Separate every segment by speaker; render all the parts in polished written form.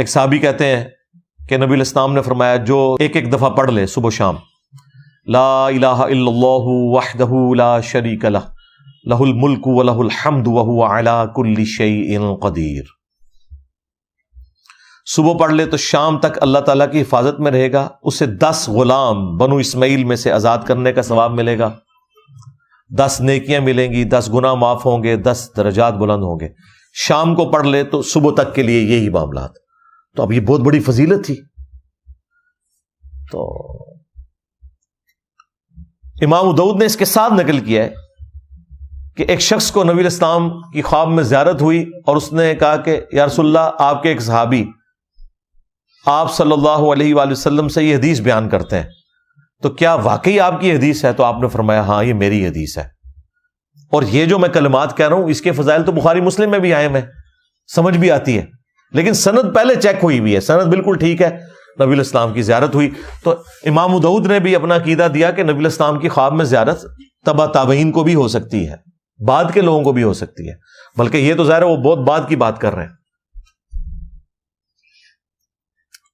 Speaker 1: ایک صحابی کہتے ہیں کہ نبی علیہ السلام نے فرمایا جو ایک ایک دفعہ پڑھ لے صبح و شام لا الہ الا اللہ وحدہ لا شریک لہ لہ الملک ولہ الحمد وہو علی کل شیء قدیر، صبح پڑھ لے تو شام تک اللہ تعالیٰ کی حفاظت میں رہے گا، اسے 10 غلام بنو اسماعیل میں سے آزاد کرنے کا ثواب ملے گا، 10 نیکیاں ملیں گی، 10 گناہ معاف ہوں گے، 10 درجات بلند ہوں گے۔ شام کو پڑھ لے تو صبح تک کے لیے یہی معاملات۔ تو اب یہ بہت بڑی فضیلت تھی۔ تو امام ابو داؤد نے اس کے ساتھ نقل کیا ہے کہ ایک شخص کو نبی علیہ السلام کی خواب میں زیارت ہوئی اور اس نے کہا کہ یا رسول اللہ، آپ کے ایک صحابی آپ صلی اللہ علیہ وآلہ وسلم سے یہ حدیث بیان کرتے ہیں، تو کیا واقعی آپ کی حدیث ہے؟ تو آپ نے فرمایا ہاں یہ میری حدیث ہے، اور یہ جو میں کلمات کہہ رہا ہوں اس کے فضائل تو بخاری مسلم میں بھی آئے ہیں، سمجھ بھی آتی ہے، لیکن سند پہلے چیک ہوئی ہوئی ہے، سند بالکل ٹھیک ہے، نبی علیہ السلام کی زیارت ہوئی۔ تو امام ابو داؤد نے بھی اپنا عقیدہ دیا کہ نبی علیہ السلام کی خواب میں زیارت تبع تابعین کو بھی ہو سکتی ہے، بعد کے لوگوں کو بھی ہو سکتی ہے، بلکہ یہ تو ظاہر ہے وہ بہت بعد کی بات کر رہے ہیں۔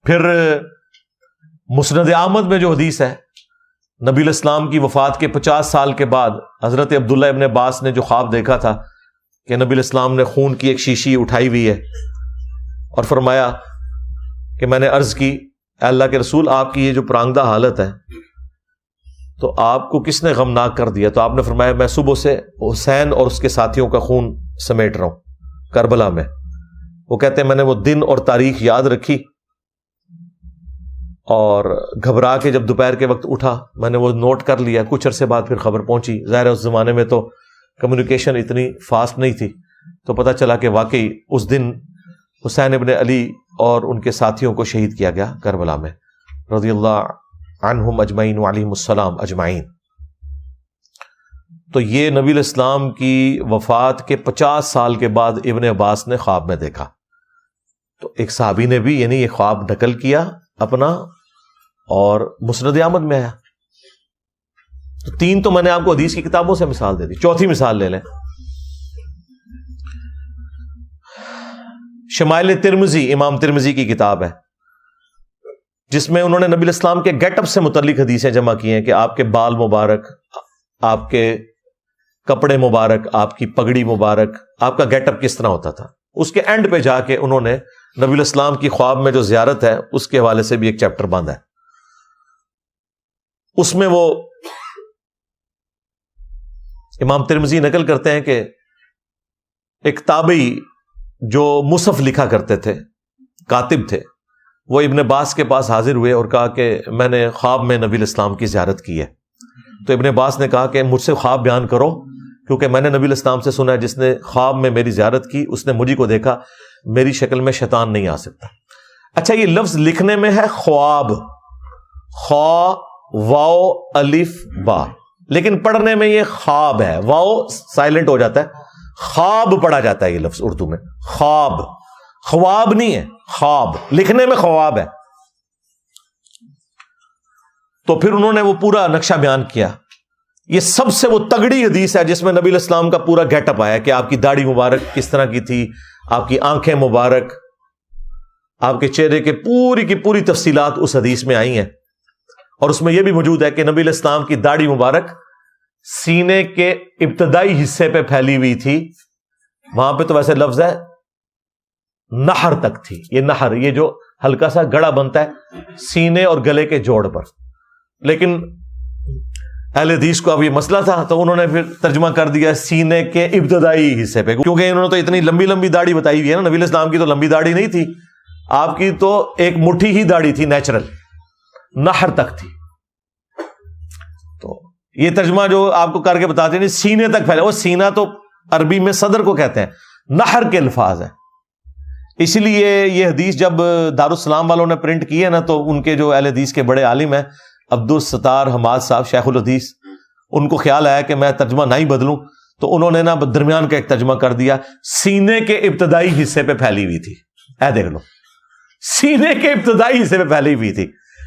Speaker 1: پھر مسند احمد میں جو حدیث ہے، نبی علیہ السلام کی وفات کے 50 سال کے بعد حضرت عبداللہ ابن عباس نے جو خواب دیکھا تھا کہ نبی علیہ السلام نے خون کی ایک شیشی اٹھائی ہوئی ہے اور فرمایا کہ میں نے عرض کی اے اللہ کے رسول، آپ کی یہ جو پرانگدہ حالت ہے تو آپ کو کس نے غمناک کر دیا؟ تو آپ نے فرمایا میں صبح سے حسین اور اس کے ساتھیوں کا خون سمیٹ رہا ہوں کربلا میں۔ وہ کہتے ہیں میں نے وہ دن اور تاریخ یاد رکھی اور گھبرا کے جب دوپہر کے وقت اٹھا میں نے وہ نوٹ کر لیا، کچھ عرصے بعد پھر خبر پہنچی، ظاہر ہے اس زمانے میں تو کمیونیکیشن اتنی فاسٹ نہیں تھی، تو پتہ چلا کہ واقعی اس دن حسین ابن علی اور ان کے ساتھیوں کو شہید کیا گیا کربلا میں، رضی اللہ عنہم اجمعین وعلیہم السلام اجمعین۔ تو یہ نبی علیہ السلام کی وفات کے 50 سال کے بعد ابن عباس نے خواب میں دیکھا۔ تو ایک صحابی نے بھی یعنی یہ خواب نقل کیا اپنا اور مسند احمد میں آیا۔ تو 3 تو میں نے آپ کو حدیث کی کتابوں سے مثال دے دی، چوتھی مثال لے لیں۔ شمائل ترمذی، امام ترمذی کی کتاب ہے جس میں انہوں نے نبی علیہ السلام کے گیٹ اپ سے متعلق حدیثیں جمع کی ہیں کہ آپ کے بال مبارک، آپ کے کپڑے مبارک، آپ کی پگڑی مبارک، آپ کا گیٹ اپ کس طرح ہوتا تھا۔ اس کے اینڈ پہ جا کے انہوں نے نبی علیہ السلام کی خواب میں جو زیارت ہے اس کے حوالے سے بھی ایک چیپٹر باندھا ہے۔ اس میں وہ امام ترمذی نقل کرتے ہیں کہ ایک تابعی جو مصحف لکھا کرتے تھے، کاتب تھے، وہ ابن عباس کے پاس حاضر ہوئے اور کہا کہ میں نے خواب میں نبی علیہ السلام کی زیارت کی ہے۔ تو ابن عباس نے کہا کہ مجھ سے خواب بیان کرو، کیونکہ میں نے نبی علیہ السلام سے سنا ہے جس نے خواب میں میری زیارت کی اس نے مجھے کو دیکھا، میری شکل میں شیطان نہیں آ سکتا۔ اچھا، یہ لفظ لکھنے میں ہے خواب، خا واو الف با، لیکن پڑھنے میں یہ خواب ہے، واو سائلنٹ ہو جاتا ہے، خواب پڑھا جاتا ہے یہ لفظ اردو میں، خواب، خواب نہیں ہے، خواب، لکھنے میں خواب ہے۔ تو پھر انہوں نے وہ پورا نقشہ بیان کیا۔ یہ سب سے وہ تگڑی حدیث ہے جس میں نبی علیہ السلام کا پورا گیٹ اپ آیا کہ آپ کی داڑھی مبارک کس طرح کی تھی، آپ کی آنکھیں مبارک، آپ کے چہرے کے پوری کی پوری تفصیلات اس حدیث میں آئی ہیں۔ اور اس میں یہ بھی موجود ہے کہ نبی علیہ السلام کی داڑھی مبارک سینے کے ابتدائی حصے پہ پھیلی ہوئی تھی، وہاں پہ تو ویسے لفظ ہے نہر تک تھی، یہ نہر، یہ جو ہلکا سا گڑا بنتا ہے سینے اور گلے کے جوڑ پر، لیکن اہل حدیث کو اب یہ مسئلہ تھا تو انہوں نے پھر ترجمہ کر دیا سینے کے ابتدائی حصے پہ، کیونکہ انہوں نے تو اتنی لمبی لمبی داڑھی بتائی ہوئی ہے نا، نبی علیہ السلام کی تو لمبی داڑھی نہیں تھی، آپ کی تو ایک مٹھی ہی داڑھی تھی نیچرل، نہر تک تھی۔ تو یہ ترجمہ جو آپ کو کر کے بتاتے ہیں سینے تک پھیلا، وہ سینہ تو عربی میں صدر کو کہتے ہیں، نہر کے الفاظ ہیں۔ اس لیے یہ حدیث جب دارالسلام والوں نے پرنٹ کی ہے نا تو ان کے جو اہل حدیث کے بڑے عالم ہیں عبدالستار حماد صاحب شیخ الحدیث، ان کو خیال آیا کہ میں ترجمہ نہ ہی بدلوں، تو انہوں نے نا درمیان کا ایک ترجمہ کر دیا سینے کے ابتدائی حصے پہ پھیلی ہوئی تھی۔ اے دیکھ لو، سینے کے ابتدائی حصے پہ پھیلی ہوئی تھی،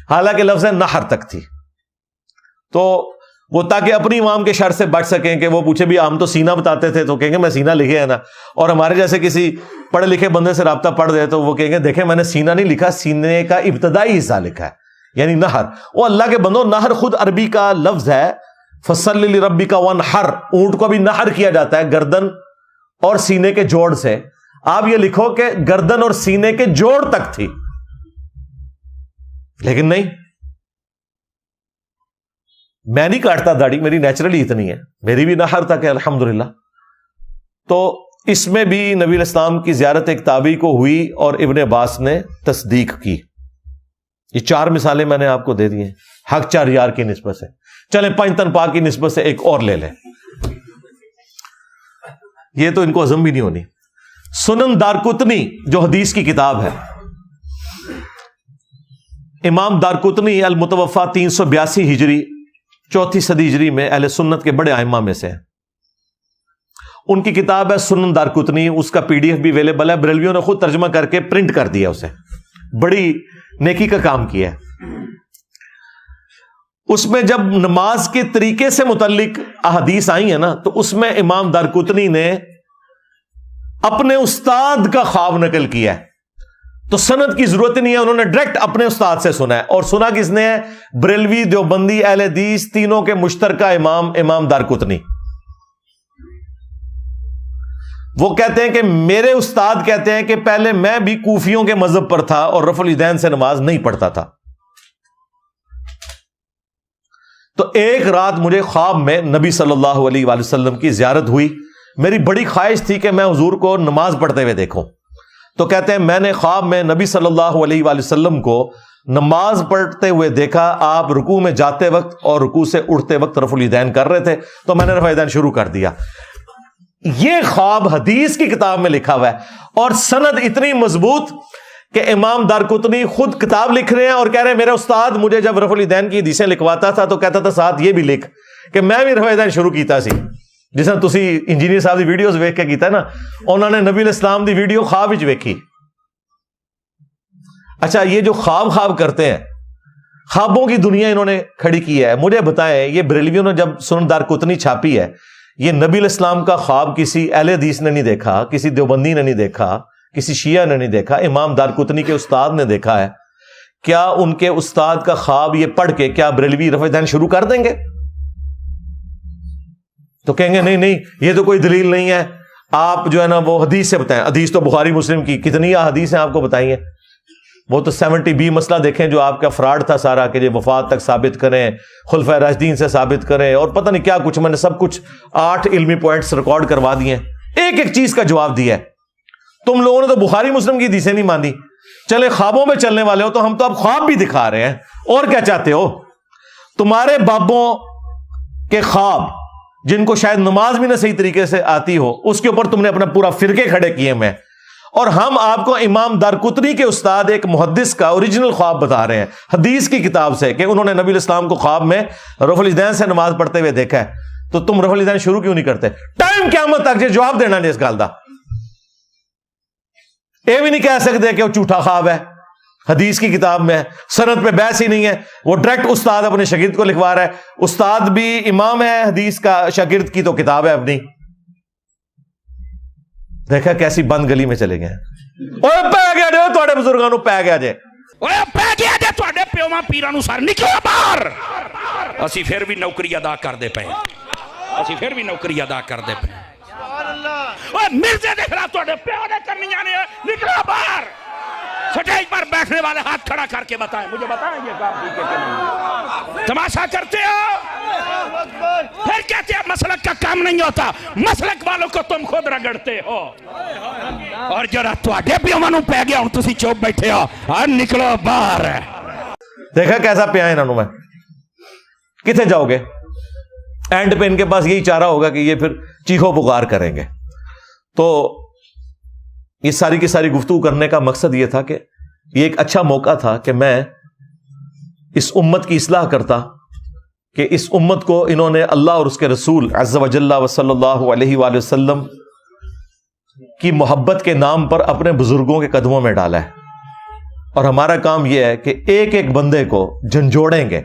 Speaker 1: حالانکہ لفظ نہر تک تھی۔ تو وہ تاکہ اپنی امام کے شر سے بچ سکیں کہ وہ پوچھے بھی ہم تو سینہ بتاتے تھے تو کہیں گے میں سینہ لکھے ہے نا، اور ہمارے جیسے کسی پڑھے لکھے بندے سے رابطہ پڑھ دے تو وہ کہیں گے دیکھیں میں نے سینہ نہیں لکھا، سینے کا ابتدائی حصہ لکھا ہے، یعنی نہر۔ وہ اللہ کے بندو، نہر خود عربی کا لفظ ہے، فصل لربک وانحر، اونٹ کو بھی نہر کیا جاتا ہے گردن اور سینے کے جوڑ سے۔ آپ یہ لکھو کہ گردن اور سینے کے جوڑ تک تھی، لیکن نہیں، میں نہیں کاٹتا داڑھی، میری نیچرلی اتنی ہے، میری بھی نہر تک ہے الحمدللہ۔ تو اس میں بھی نبی علیہ السلام کی زیارت ایک تابعی کو ہوئی اور ابن عباس نے تصدیق کی۔ یہ 4 مثالیں میں نے آپ کو دے دی ہیں حق 4 یار کی نسبت سے۔ چلیں 5 تن پاک کی نسبت سے ایک اور لے لیں، یہ تو ان کو ہضم بھی نہیں ہونی۔ سنن دارقطنی جو حدیث کی کتاب ہے، امام دارقطنی المتوفا 382 ہجری 4 صدی ہجری میں اہل سنت کے بڑے ائمہ میں سے ہیں۔ ان کی کتاب ہے سنن دارقطنی، اس کا PDF بھی اویلیبل ہے، بریلویوں نے خود ترجمہ کر کے پرنٹ کر دیا اسے، بڑی نیکی کا کام کیا ہے۔ اس میں جب نماز کے طریقے سے متعلق احادیث آئی ہیں نا، تو اس میں امام دارقطنی نے اپنے استاد کا خواب نقل کیا ہے، تو سند کی ضرورت نہیں ہے، انہوں نے ڈائریکٹ اپنے استاد سے سنا ہے۔ اور سنا کس نے ہے؟ بریلوی، دیوبندی، اہل حدیث تینوں کے مشترکہ امام دارقطنی۔ وہ کہتے ہیں کہ میرے استاد کہتے ہیں کہ پہلے میں بھی کوفیوں کے مذہب پر تھا اور رفع الیدین سے نماز نہیں پڑھتا تھا، تو ایک رات مجھے خواب میں نبی صلی اللہ علیہ وآلہ وسلم کی زیارت ہوئی، میری بڑی خواہش تھی کہ میں حضور کو نماز پڑھتے ہوئے دیکھوں، تو کہتے ہیں میں نے خواب میں نبی صلی اللہ علیہ وآلہ وسلم کو نماز پڑھتے ہوئے دیکھا، آپ رکوع میں جاتے وقت اور رکوع سے اٹھتے وقت رفع الیدین کر رہے تھے، تو میں نے رفع الیدین شروع کر دیا۔ یہ خواب حدیث کی کتاب میں لکھا ہوا ہے، اور سند اتنی مضبوط کہ امام دارقطنی خود کتاب لکھ رہے ہیں اور کہہ رہے ہیں میرے استاد مجھے جب رفع الیدین کی حدیثیں لکھواتا تھا تو کہتا تھا ساتھ یہ بھی لکھ کہ میں بھی رفع الیدین شروع کیتا سی، جس طرح تسی انجینئر صاحب دی ویڈیوز ویکھ کے کیتا ہے نا، انہوں نے نبی علیہ السلام دی ویڈیو خواب وچ ویکھی۔ اچھا، یہ جو خواب کرتے ہیں، خوابوں کی دنیا انہوں نے کھڑی کی ہے، مجھے بتائیں یہ بریلویوں نے جب سنن دارقطنی چھاپی ہے، یہ نبی علیہ السلام کا خواب کسی اہل حدیث نے نہیں دیکھا، کسی دیوبندی نے نہیں دیکھا، کسی شیعہ نے نہیں دیکھا، امام دارقطنی کے استاد نے دیکھا ہے۔ کیا ان کے استاد کا خواب یہ پڑھ کے کیا بریلوی رفع الیدین شروع کر دیں گے؟ تو کہیں گے نہیں یہ تو کوئی دلیل نہیں ہے، آپ جو ہے نا وہ حدیث سے بتائیں۔ حدیث تو بخاری مسلم کی کتنی حدیث ہیں آپ کو بتائی ہیں، وہ تو 70B مسئلہ دیکھیں جو آپ کا فراڈ تھا سارا، کہ یہ وفات تک ثابت کریں، خلفائے راشدین سے ثابت کریں، اور پتہ نہیں کیا کچھ، میں نے سب کچھ 8 علمی پوائنٹس ریکارڈ کروا دیے ہیں، ایک چیز کا جواب دیا ہے۔ تم لوگوں نے تو بخاری مسلم کی حدیثیں نہیں مانی، چلے خوابوں میں چلنے والے ہو تو ہم تو اب خواب بھی دکھا رہے ہیں، اور کیا چاہتے ہو؟ تمہارے بابوں کے خواب جن کو شاید نماز بھی نہ صحیح طریقے سے آتی ہو، اس کے اوپر تم نے اپنا پورا فرقے کھڑے کیے میں، اور ہم آپ کو امام دارقطنی کے استاد ایک محدث کا اوریجنل خواب بتا رہے ہیں حدیث کی کتاب سے کہ انہوں نے نبی علیہ السلام کو خواب میں رفع الیدین سے نماز پڑھتے ہوئے دیکھا ہے، تو تم رفع الیدین شروع کیوں نہیں کرتے؟ ٹائم قیامت تک جواب دینا نہیں اس گل دا، یہ بھی نہیں کہہ سکتے کہ وہ جھوٹا خواب ہے، حدیث کی کتاب میں سند پہ بحث ہی نہیں ہے، وہ ڈائریکٹ استاد اپنے شاگرد کو لکھوا رہا ہے، استاد بھی امام ہے حدیث کا، شاگرد کی تو کتاب ہے اپنی۔ دیکھا کیسی بند گلی میں چلے گئے، اوے پہ گیا جے تواڈے بزرگاں نوں، پہ گیا جے،
Speaker 2: اوے پہ گیا جے تواڈے پیواں پیراں نوں، سر نکلو باہر۔ اسی پھر بھی نوکری ادا کردے پے، اسی پھر بھی نوکری ادا کردے پے۔ اوے مرزے دیکھ رہا تواڈے پیو نے کرنی آنے، نکلو باہر۔ سٹیج پر بیٹھنے والے ہاتھ کھڑا کر کے بتائیں، مجھے بتائیں یہ کام ٹھیک ہے کہ نہیں؟ تماشا کرتے ہو، پھر کہتے ہیں مسلک کا کام نہیں ہوتا، مسلک والوں کو تم خود رگڑتے ہو، اور جرا تواڈے پیواں نوں پے گیا ہن تسی چوپ بیٹھے ہو، اور نکلو باہر۔
Speaker 1: دیکھا کیسا پیا انہوں نے، میں کتنے جاؤ گے؟ اینڈ پہ ان کے پاس یہی چارہ ہوگا کہ یہ پھر چیخو پکار کریں گے۔ تو یہ ساری کی ساری گفتگو کرنے کا مقصد یہ تھا کہ یہ ایک اچھا موقع تھا کہ میں اس امت کی اصلاح کرتا، کہ اس امت کو انہوں نے اللہ اور اس کے رسول عز و جل و صلی اللہ علیہ وآلہ وسلم کی محبت کے نام پر اپنے بزرگوں کے قدموں میں ڈالا ہے، اور ہمارا کام یہ ہے کہ ایک ایک بندے کو جھنجھوڑیں گے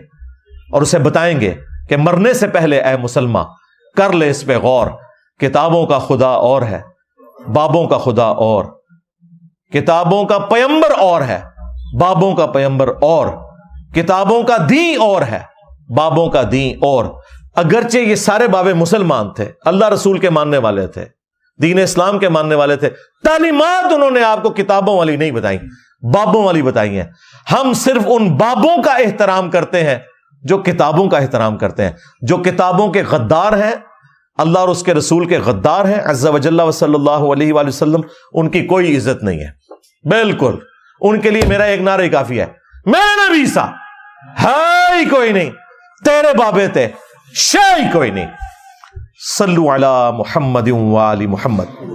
Speaker 1: اور اسے بتائیں گے کہ مرنے سے پہلے اے مسلمان کر لے اس پہ غور، کتابوں کا خدا اور ہے، بابوں کا خدا اور، کتابوں کا پیمبر اور ہے، بابوں کا پیمبر اور، کتابوں کا دین اور ہے، بابوں کا دین اور۔ اگرچہ یہ سارے بابے مسلمان تھے، اللہ رسول کے ماننے والے تھے، دین اسلام کے ماننے والے تھے، تعلیمات انہوں نے آپ کو کتابوں والی نہیں بتائی، بابوں والی بتائی ہیں۔ ہم صرف ان بابوں کا احترام کرتے ہیں جو کتابوں کا احترام کرتے ہیں، جو کتابوں کے غدار ہیں، اللہ اور اس کے رسول کے غدار ہیں عز و جل و صلی اللہ علیہ وآلہ وسلم، ان کی کوئی عزت نہیں ہے۔ بالکل ان کے لیے میرا ایک نعرہ ہی کافی ہے، میرا نبی سا ہے ہی کوئی نہیں، تیرے بابے تھے شے ہی کوئی نہیں۔ صلو علی محمد و آل محمد۔